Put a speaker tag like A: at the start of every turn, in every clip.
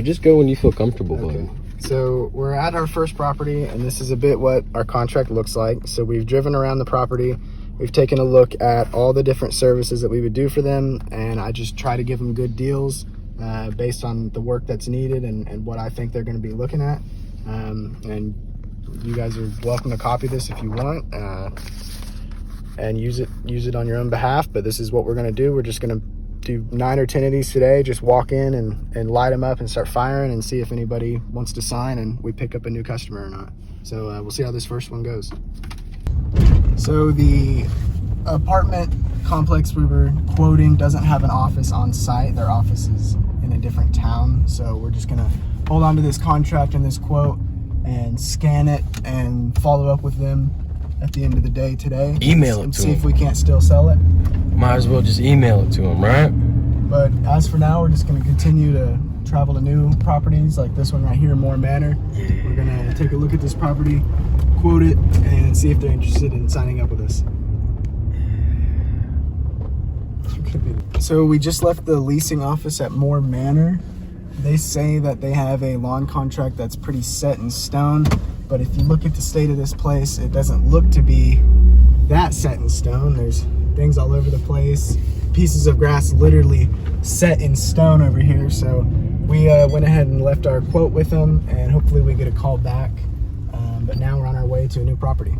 A: just go when you feel comfortable,
B: Okay.
A: bud.
B: So we're at our first property, and this is a bit what our contract looks like. So we've driven around the property. We've taken a look at all the different services that we would do for them, and I just try to give them good deals based on the work that's needed and what I think they're going to be looking at. And you guys are welcome to copy this if you want and use it on your own behalf. But this is what we're going to do. We're just going to do 9 or 10 of these today. Just walk in and light them up and start firing and see if anybody wants to sign and we pick up a new customer or not. So we'll see how this first one goes. So the apartment complex we were quoting doesn't have an office on site. Their office is in a different town. So we're just gonna hold on to this contract and this quote and scan it and follow up with them at the end of the day today.
A: Email it
B: and
A: to
B: see
A: them.
B: if we can't still sell it.
A: Might as well just email it to them, right?
B: But as for now, we're just gonna continue to travel to new properties like this one right here, Moore Manor. We're gonna take a look at this property, quote it, and see if they're interested in signing up with us. So we just left the leasing office at Moore Manor. They say that they have a lawn contract that's pretty set in stone, but if you look at the state of this place, it doesn't look to be that set in stone. There's things all over the place, pieces of grass literally set in stone over here. So we went ahead and left our quote with them, and hopefully we get a call back. But now we're on our way to a new property.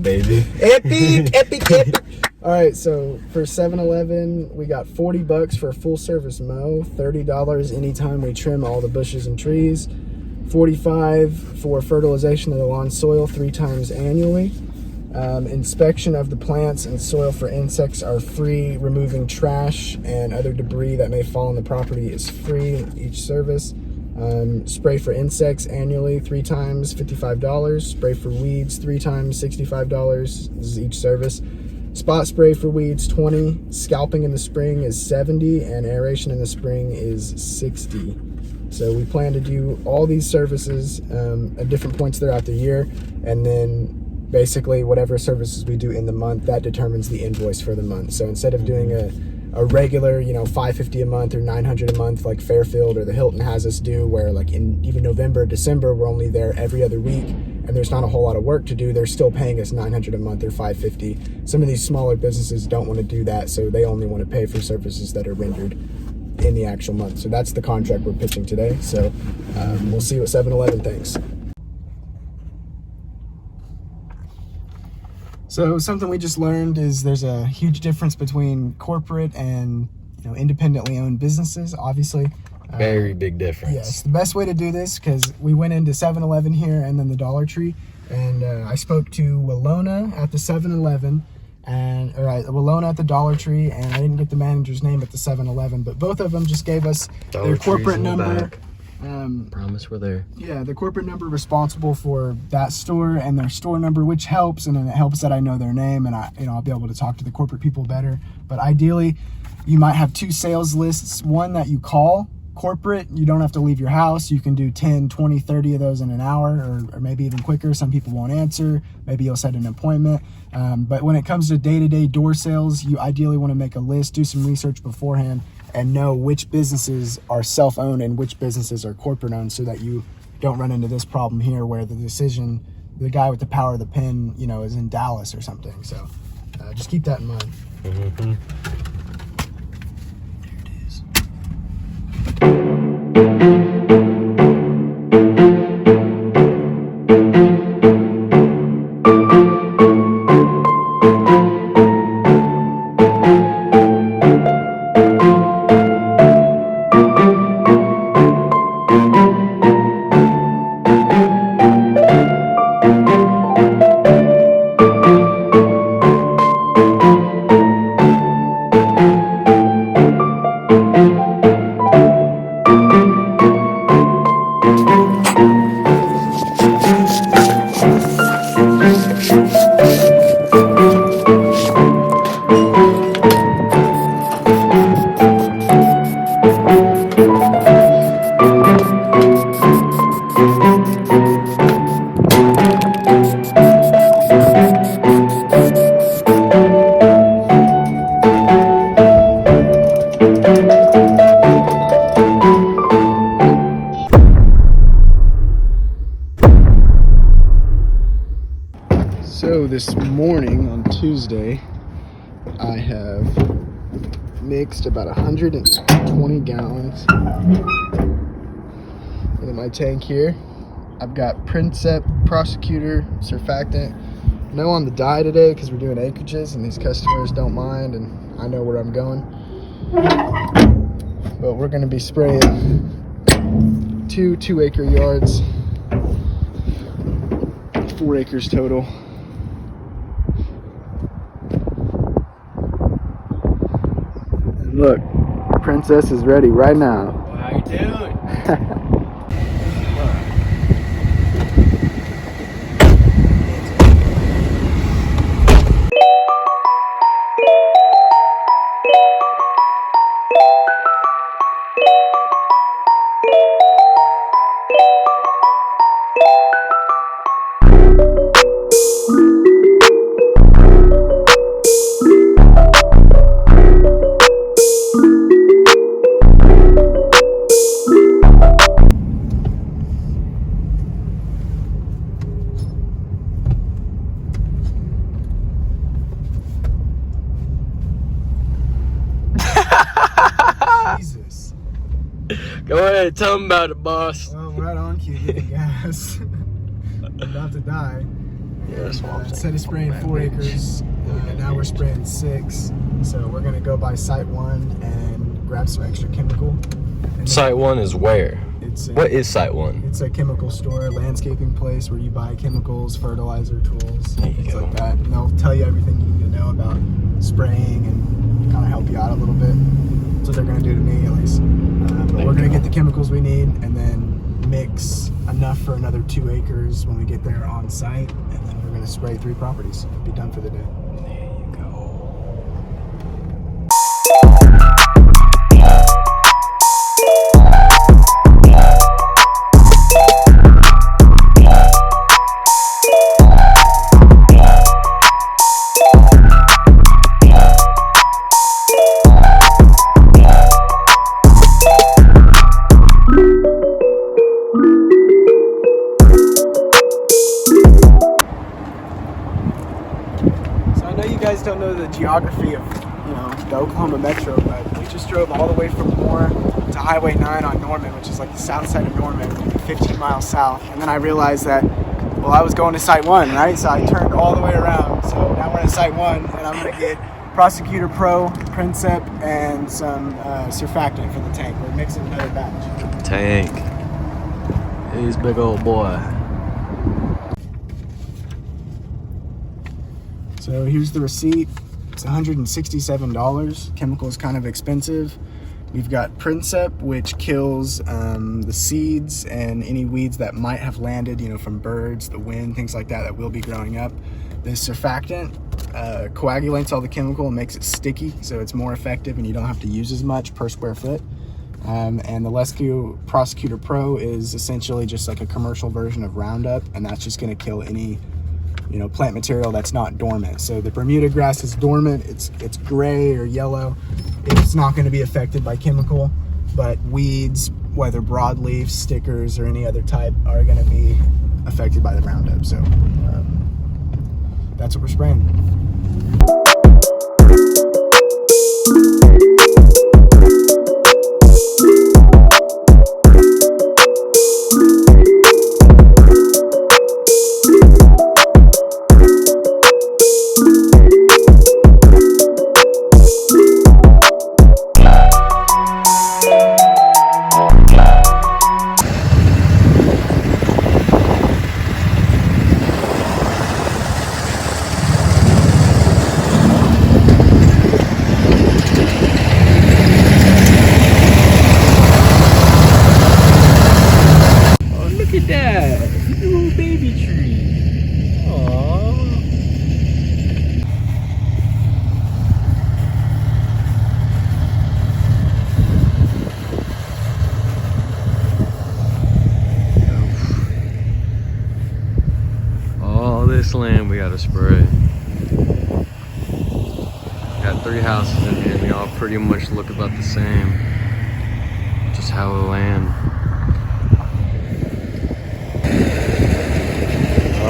A: Baby.
B: Epic. All right, so for 7-Eleven, we got $40 for a full service mow, $30 anytime we trim all the bushes and trees, $45 for fertilization of the lawn soil 3 times annually. Inspection of the plants and soil for insects are free. Removing trash and other debris that may fall on the property is free each service. Spray for insects annually 3 times, $55. Spray for weeds 3 times, $65. This is each service. Spot spray for weeds 20. Scalping in the spring is 70, and aeration in the spring is 60. So we plan to do all these services at different points throughout the year, and then basically whatever services we do in the month, that determines the invoice for the month. So instead of doing a regular, $550 a month or $900 a month like Fairfield or the Hilton has us do, where like in even November, December, we're only there every other week and there's not a whole lot of work to do, they're still paying us $900 a month or $550. Some of these smaller businesses don't want to do that, so they only want to pay for services that are rendered in the actual month. So that's the contract we're pitching today. So we'll see what 7-Eleven thinks. So something we just learned is there's a huge difference between corporate and independently owned businesses, obviously.
A: Very big difference.
B: Yes, the best way to do this, because we went into 7-Eleven here and then the Dollar Tree, and I spoke to Willona at the 7-Eleven, Willona at the Dollar Tree, and I didn't get the manager's name at the 7-Eleven, but both of them just gave us their corporate number.
A: Promise we're there.
B: Yeah, the corporate number responsible for that store and their store number, which helps, and then it helps that I know their name and I'll be able to talk to the corporate people better. But ideally, you might have 2 sales lists, one that you call corporate. You don't have to leave your house. You can do 10, 20, 30 of those in an hour, or maybe even quicker. Some people won't answer. Maybe you'll set an appointment. But when it comes to day-to-day door sales, you ideally want to make a list, do some research beforehand, and know which businesses are self-owned and which businesses are corporate-owned, so that you don't run into this problem here where the guy with the power of the pen, is in Dallas or something. So just keep that in mind.
A: Mm-hmm.
B: So this morning on Tuesday, I have mixed about 120 gallons in my tank here. I've got Princep, Prosecutor, Surfactant. No on the dye today because we're doing acreages and these customers don't mind and I know where I'm going. But we're going to be spraying 2 2-acre yards, 4 acres total. And look, Princess is ready right now.
A: How you doing?
B: Jesus.
A: Go ahead, tell them about it, boss.
B: Well, right on cue, getting gas. About to die.
A: Yeah, that's what I'm saying.
B: Instead of spraying 4 acres, now we're spraying 6. So we're gonna go by site 1 and grab some extra chemical. And
A: Site 1 is where? What is Site 1?
B: It's a chemical store, landscaping place where you buy chemicals, fertilizer, tools,
A: There you
B: things
A: go.
B: like that. And they'll tell you everything you need to know about spraying and kind of help you out a little bit. That's what they're gonna do to me, at least. But we're gonna get the chemicals we need and then mix enough for another 2 acres when we get there on site, and then we're gonna spray 3 properties. Be done for the day.
A: There you go.
B: So I know you guys don't know the geography of, the Oklahoma Metro, but we just drove all the way from Moore to Highway 9 on Norman, which is like the south side of Norman, 15 miles south. And then I realized that, well, I was going to Site 1, right? So I turned all the way around. So now we're at Site 1, and I'm gonna get Prosecutor Pro, Princep, and some surfactant for the tank. We're mixing another batch.
A: Tank. He's a big old boy.
B: So here's the receipt. It's $167. Chemical is kind of expensive. We've got Princep, which kills the seeds and any weeds that might have landed, from birds, the wind, things like that that will be growing up. The surfactant coagulates all the chemical and makes it sticky, so it's more effective and you don't have to use as much per square foot. And the Lescu Prosecutor Pro is essentially just like a commercial version of Roundup, and that's just going to kill any plant material that's not dormant. So the Bermuda grass is dormant, it's gray or yellow. It's not going to be affected by chemical, but weeds, whether broadleaf, stickers, or any other type, are going to be affected by the Roundup. So that's what we're spraying.
A: This land we gotta spray. Got 3 houses in here and they all pretty much look about the same. Just how the land.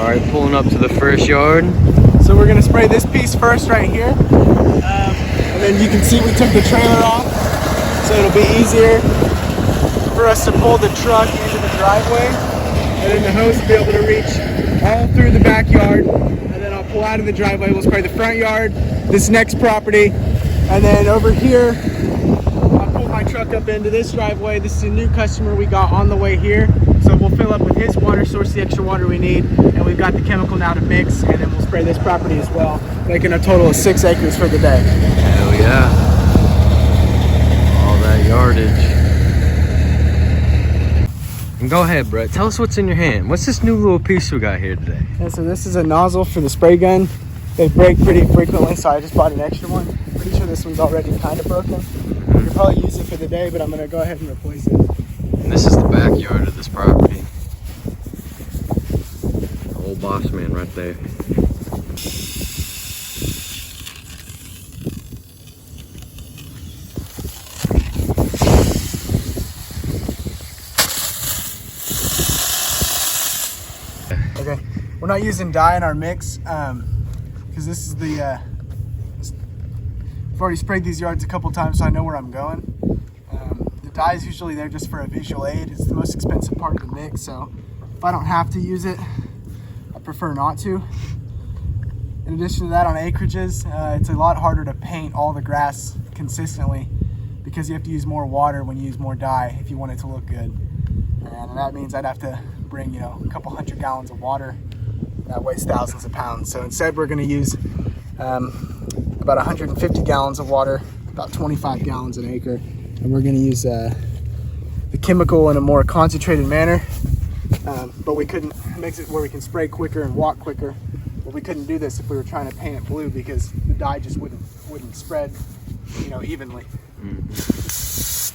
A: Alright, pulling up to the first yard.
B: So we're gonna spray this piece first right here. And then you can see we took the trailer off, so it'll be easier for us to pull the truck into the driveway. And then the hose will be able to reach all through the backyard. And then I'll pull out of the driveway, we'll spray the front yard, this next property. And then over here, I'll pull my truck up into this driveway. This is a new customer we got on the way here. So we'll fill up with his water source, the extra water we need, and we've got the chemical now to mix, and then we'll spray this property as well, making a total of 6 acres for the day.
A: Hell yeah. All that yardage. And go ahead, Brett. Tell us what's in your hand. What's this new little piece we got here today?
B: And so this is a nozzle for the spray gun. They break pretty frequently, so I just bought an extra one. Pretty sure this one's already kind of broken. We could probably use it for the day, but I'm gonna go ahead and replace it.
A: And this is the backyard of this property. The old boss man right there.
B: Okay, we're not using dye in our mix because this is the I've already sprayed these yards a couple times, so I know where I'm going. The dye is usually there just for a visual aid. It's the most expensive part of the mix, so if I don't have to use it, I prefer not to. In addition to that, on acreages, it's a lot harder to paint all the grass consistently because you have to use more water when you use more dye if you want it to look good. And that means I'd have to bring, you know, a couple 100 gallons of water. That weighs thousands of pounds. So instead we're gonna use about 150 gallons of water, about 25 gallons an acre. And we're gonna use the chemical in a more concentrated manner. But we couldn't, it makes it where we can spray quicker and walk quicker. But we couldn't do this if we were trying to paint it blue because the dye just wouldn't spread, you know, evenly.
A: He's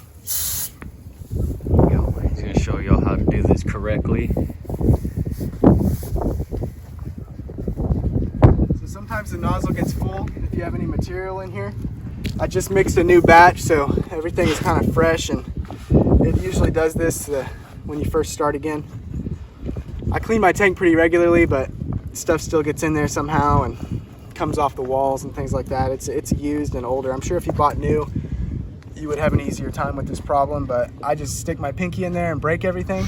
A: gonna show y'all how to do this correctly.
B: So sometimes the nozzle gets full if you have any material in here. I just mixed a new batch, so everything is kind of fresh, and it usually does this when you first start again. I clean my tank pretty regularly, but stuff still gets in there somehow and comes off the walls and things like that. It's used and older. I'm sure if you bought new, you would have an easier time with this problem, but I just stick my pinky in there and break everything.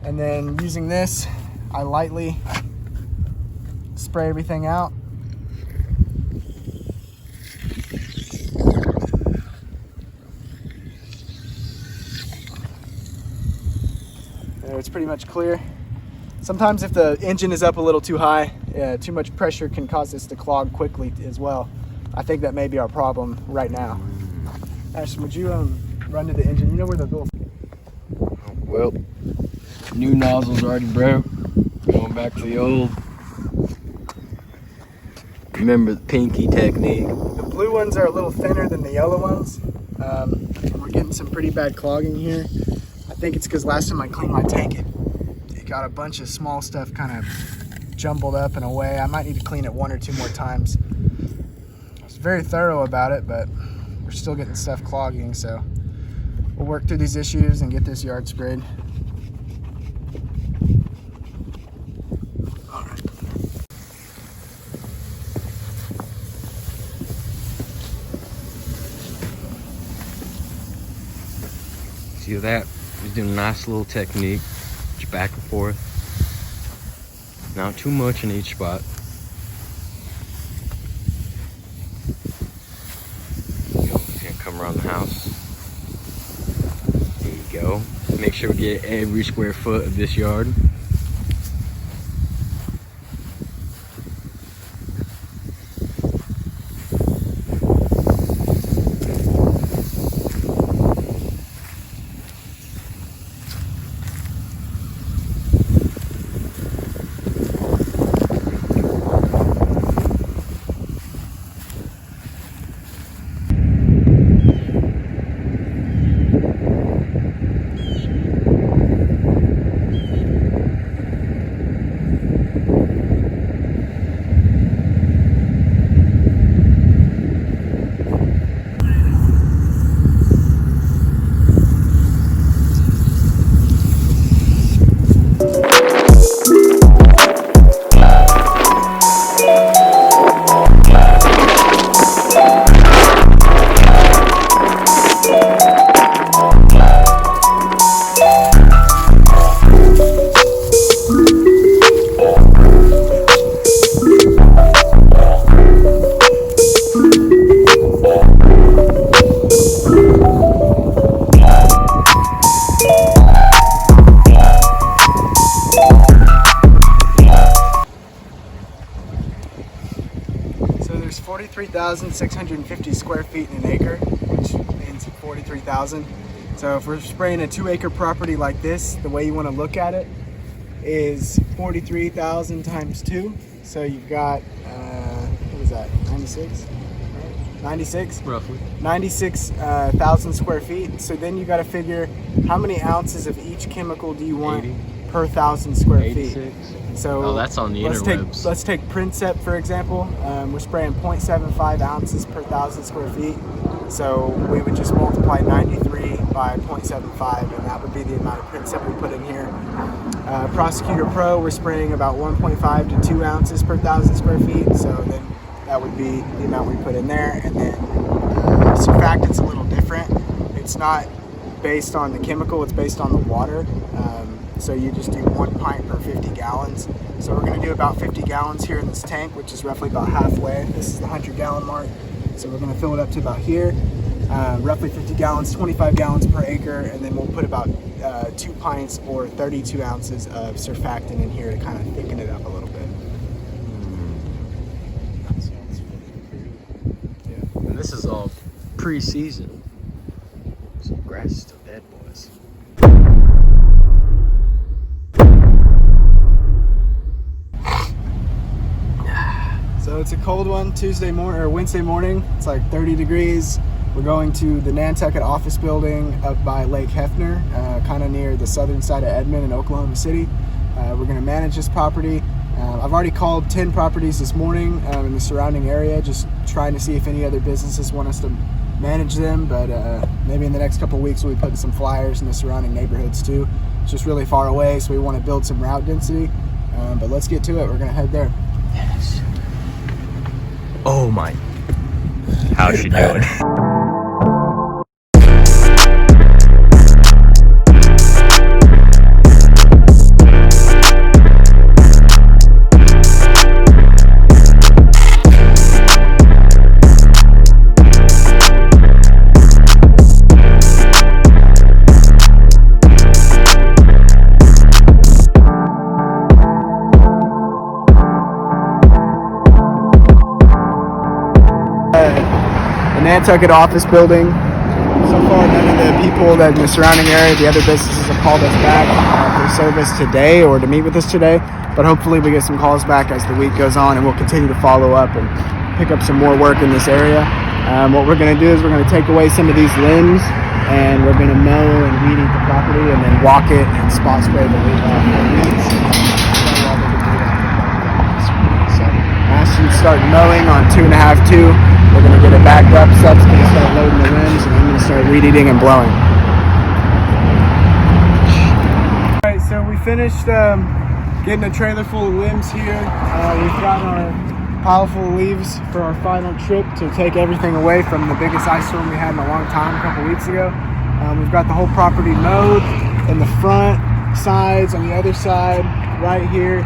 B: And then using this, I lightly spray everything out. There, it's pretty much clear. Sometimes if the engine is up a little too high, too much pressure can cause this to clog quickly as well. I think that may be our problem right now. Ashton, would you run to the engine? You know where the little...
A: Well, new nozzle's already broke. Going back to the old. Remember the pinky technique.
B: The blue ones are a little thinner than the yellow ones. We're getting some pretty bad clogging here. I think it's because last time I cleaned my tank, it got a bunch of small stuff kind of jumbled up in a way. I might need to clean it 1 or 2 more times. I was very thorough about it, but we're still getting stuff clogging, so we'll work through these issues and get this yard sprayed. All right.
A: See that? He's doing a nice little technique. Just back and forth. Not too much in each spot. He's gonna come around the house. There you go. Make sure we get every square foot of this yard.
B: 43,650 square feet in an acre, which means 43,000. So if we're spraying a 2-acre property like this, the way you want to look at it is 43,000 times 2. So you've got, what is that, 96? 96?
A: Roughly.
B: 96,000 square feet. So then you got to figure how many ounces of each chemical do you want
A: 80.
B: per 1,000 square
A: 86.
B: feet. So
A: Oh, that's on the interwebs.
B: let's take Princep for example. We're spraying 0.75 ounces per 1,000 square feet. So we would just multiply 93 by 0.75, and that would be the amount of Princep we put in here. Prosecutor Pro, we're spraying about 1.5 to 2 ounces per 1,000 square feet. So then that would be the amount we put in there. And then surfactant's a little different. It's not based on the chemical, it's based on the water. So you just do 1 pint per 50 gallons. So we're gonna do about 50 gallons here in this tank, which is roughly about halfway. This is the 100-gallon mark. So we're gonna fill it up to about here. Roughly 50 gallons, 25 gallons per acre, and then we'll put about 2 pints or 32 ounces of surfactant in here to kind of thicken it up a little bit.
A: And this is all pre-season. So grass is still dead, boys.
B: So it's a cold one, Wednesday morning. It's like 30 degrees. We're going to the Nantucket office building up by Lake Hefner, kind of near the southern side of Edmond in Oklahoma City. We're going to manage this property. I've already called 10 properties this morning in the surrounding area, just trying to see if any other businesses want us to manage them, but maybe in the next couple of weeks we'll be putting some flyers in the surrounding neighborhoods too. It's just really far away, so we want to build some route density, but let's get to it. We're going to head there.
A: Yes. Oh my. How's she doing?
B: Nantucket office building. So far, none of the people that in the surrounding area, the other businesses, have called us back for service today or to meet with us today. But hopefully we get some calls back as the week goes on, and we'll continue to follow up and pick up some more work in this area. What we're going to do is we're going to take away some of these limbs, and we're going to mow and weed eat the property, and then walk it and spot spray the weeds. So Ashton's starting mowing on 2.5-2. We're going to get it backed up, Seb's going to start loading the limbs, and I'm going to start weed eating and blowing. Alright, so we finished getting a trailer full of limbs here. We've got our pile full of leaves for our final trip to take everything away from the biggest ice storm we had in a long time a couple weeks ago. We've got the whole property mowed in the front, sides, on the other side, right here.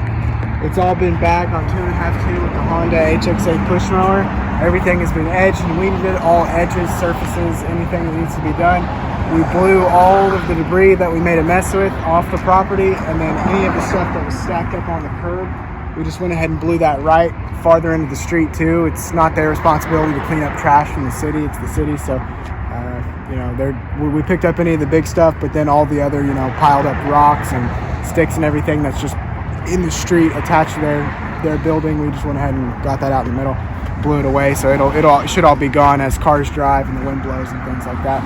B: It's all been back on 2.5-2 with the Honda HXA push mower. Everything has been edged and weeded, all edges, surfaces, anything that needs to be done. We blew all of the debris that we made a mess with off the property, and then any of the stuff that was stacked up on the curb, we just went ahead and blew that right farther into the street too. It's not their responsibility to clean up trash from the city, it's the city. So, we picked up any of the big stuff, but then all the other, piled up rocks and sticks and everything that's just in the street attached to their building, we just went ahead and got that out in the middle, blew it away, so it should all be gone as cars drive and the wind blows and things like that.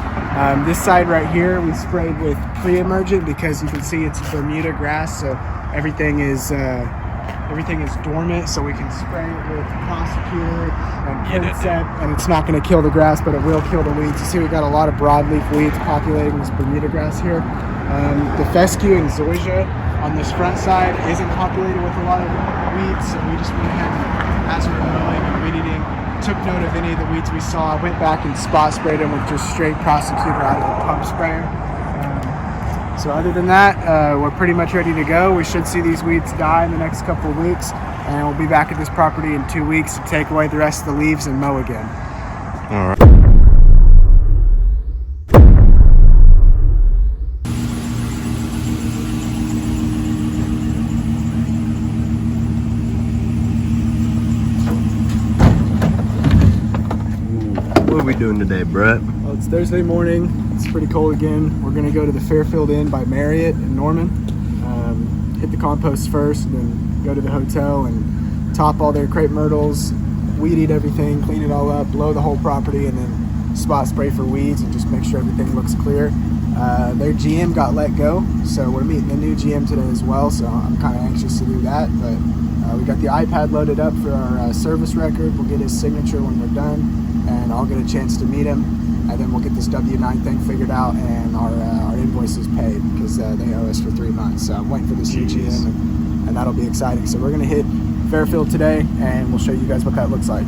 B: This side right here we sprayed with pre-emergent because you can see it's Bermuda grass, so everything is dormant, so we can spray it with Prosecutor and Princep, and it's not going to kill the grass, but it will kill the weeds. You see we got a lot of broadleaf weeds populating this Bermuda grass here. The fescue and zoysia on this front side isn't populated with a lot of weeds, so we just went ahead and, as we're mowing and weed eating, took note of any of the weeds we saw, went back and spot sprayed them with just straight Prosecutor out of the pump sprayer. So other than that, we're pretty much ready to go. We should see these weeds die in the next couple of weeks, and we'll be back at this property in 2 weeks to take away the rest of the leaves and mow again.
A: All right. doing today, Brett?
B: Well, it's Thursday morning. It's pretty cold again. We're gonna go to the Fairfield Inn by Marriott in Norman. Hit the compost first, and then go to the hotel and top all their crepe myrtles, weed eat everything, clean it all up, blow the whole property, and then spot spray for weeds and just make sure everything looks clear. Their GM got let go, so we're meeting the new GM today as well, so I'm kind of anxious to do that. But we got the iPad loaded up for our service record. We'll get his signature when we're done, and I'll get a chance to meet him, and then we'll get this W-9 thing figured out and our invoices paid, because they owe us for 3 months. So I'm waiting for this new GM, and that'll be exciting. So we're gonna hit Fairfield today, and we'll show you guys what that looks like.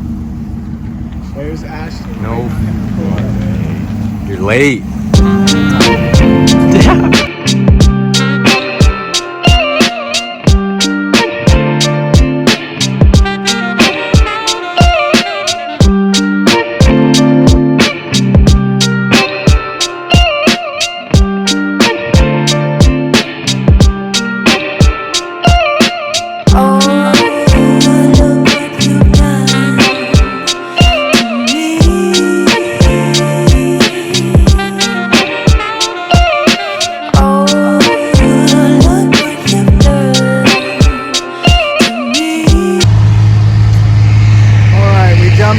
B: There's Ashton.
A: No. You're late.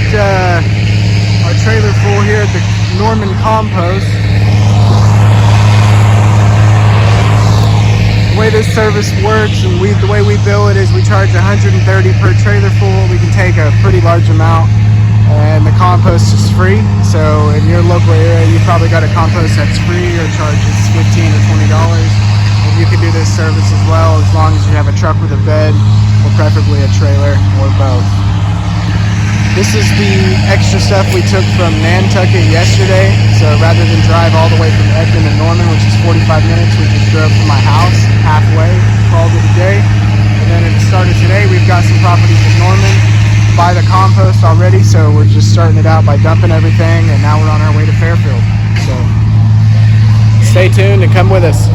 B: Our trailer full here at the Norman Compost. The way this service works and the way we bill it is we charge $130 per trailer full. We can take a pretty large amount, and the compost is free. So in your local area, you probably got a compost that's free or charges $15 or $20. And you can do this service as well, as long as you have a truck with a bed, or preferably a trailer, or both. This is the extra stuff we took from Nantucket yesterday. So rather than drive all the way from Edmond to Norman, which is 45 minutes, we just drove from my house halfway, called it a day. And then at the start of today, we've got some properties in Norman by the compost already. So we're just starting it out by dumping everything, and now we're on our way to Fairfield. So stay tuned and come with us.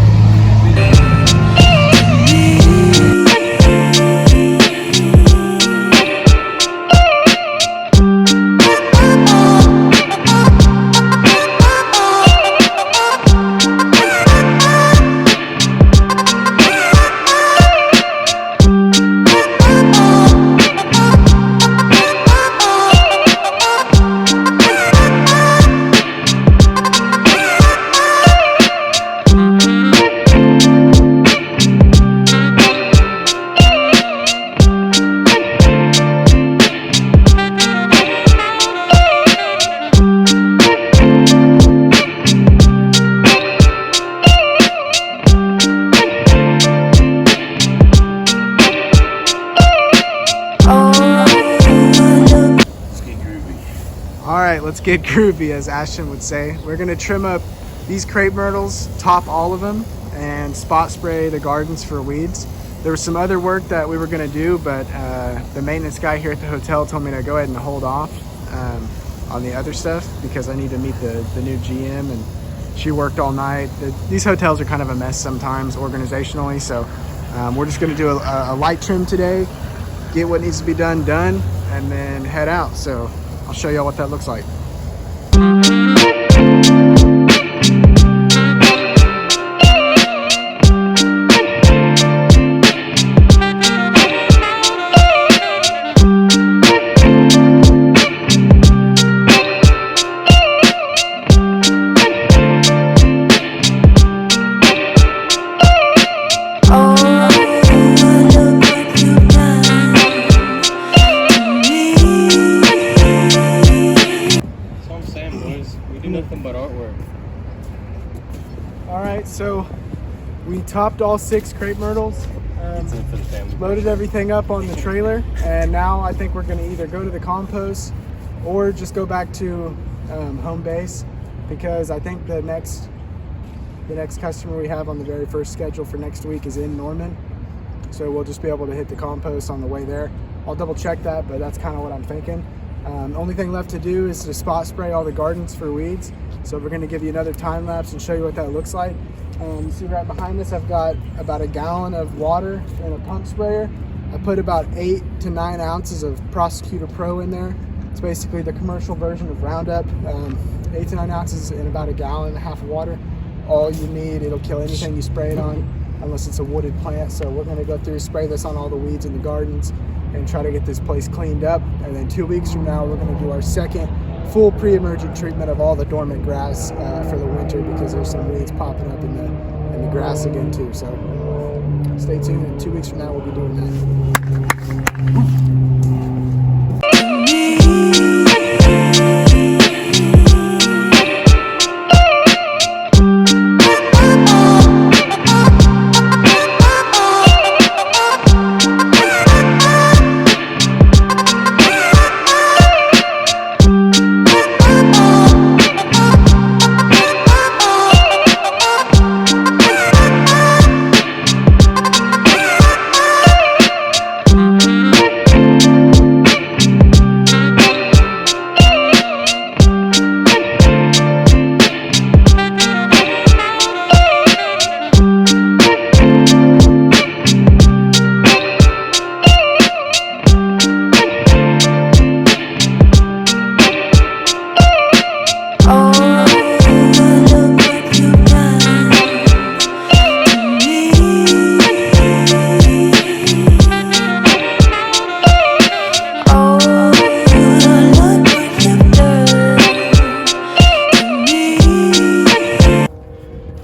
B: Let's get groovy, as Ashton would say. We're gonna trim up these crepe myrtles, top all of them, and spot spray the gardens for weeds. There was some other work that we were gonna do, but the maintenance guy here at the hotel told me to go ahead and hold off on the other stuff, because I need to meet the new GM, and she worked all night. These hotels are kind of a mess sometimes organizationally, so we're just gonna do a light trim today, get what needs to be done, and then head out. So I'll show y'all what that looks like. So we topped all 6 crepe myrtles, loaded everything up on the trailer, and now I think we're going to either go to the compost or just go back to home base, because I think the next customer we have on the very first schedule for next week is in Norman, so we'll just be able to hit the compost on the way there. I'll double check that, but that's kind of what I'm thinking. Only thing left to do is to spot spray all the gardens for weeds. So we're gonna give you another time lapse and show you what that looks like. You see right behind us, I've got about a gallon of water in a pump sprayer. I put about 8 to 9 ounces of Prosecutor Pro in there. It's basically the commercial version of Roundup. 8 to 9 ounces in about 1.5 gallons of water. All you need, it'll kill anything you spray it on, unless it's a wooded plant. So we're gonna go through, spray this on all the weeds in the gardens and try to get this place cleaned up. And then 2 weeks from now, we're gonna do our second full pre-emergent treatment of all the dormant grass for the winter, because there's some weeds popping up in the grass again too. So stay tuned, and 2 weeks from now, we'll be doing that.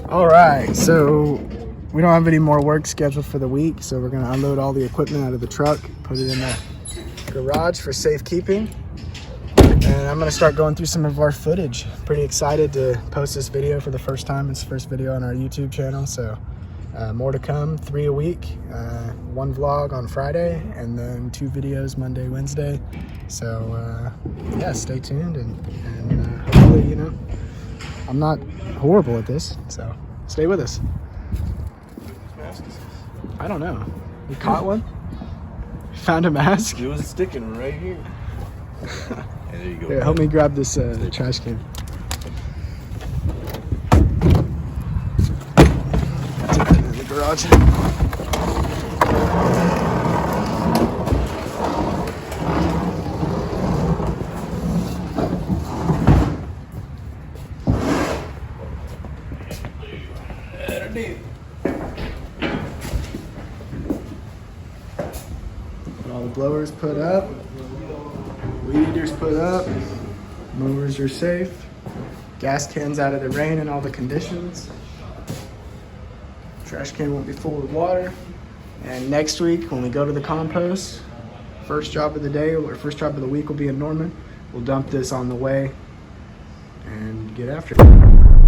B: Alright, so we don't have any more work scheduled for the week, so we're going to unload all the equipment out of the truck, put it in the garage for safekeeping, and I'm going to start going through some of our footage. Pretty excited to post this video for the first time. It's the first video on our YouTube channel, so more to come. 3 a week, 1 vlog on Friday, and then 2 videos Monday, Wednesday. So yeah, stay tuned, and hopefully, you know, I'm not horrible at this, so stay with us. I don't know. You caught one? Found a mask?
C: It was sticking right here. Yeah, there you go.
B: Here, help me grab this trash can. Take that in the garage. All the blowers put up, weed eaters put up, mowers are safe, gas cans out of the rain and all the conditions. Trash can won't be full of water. And next week when we go to the compost, first job of the day or first job of the week will be in Norman. We'll dump this on the way and get after it.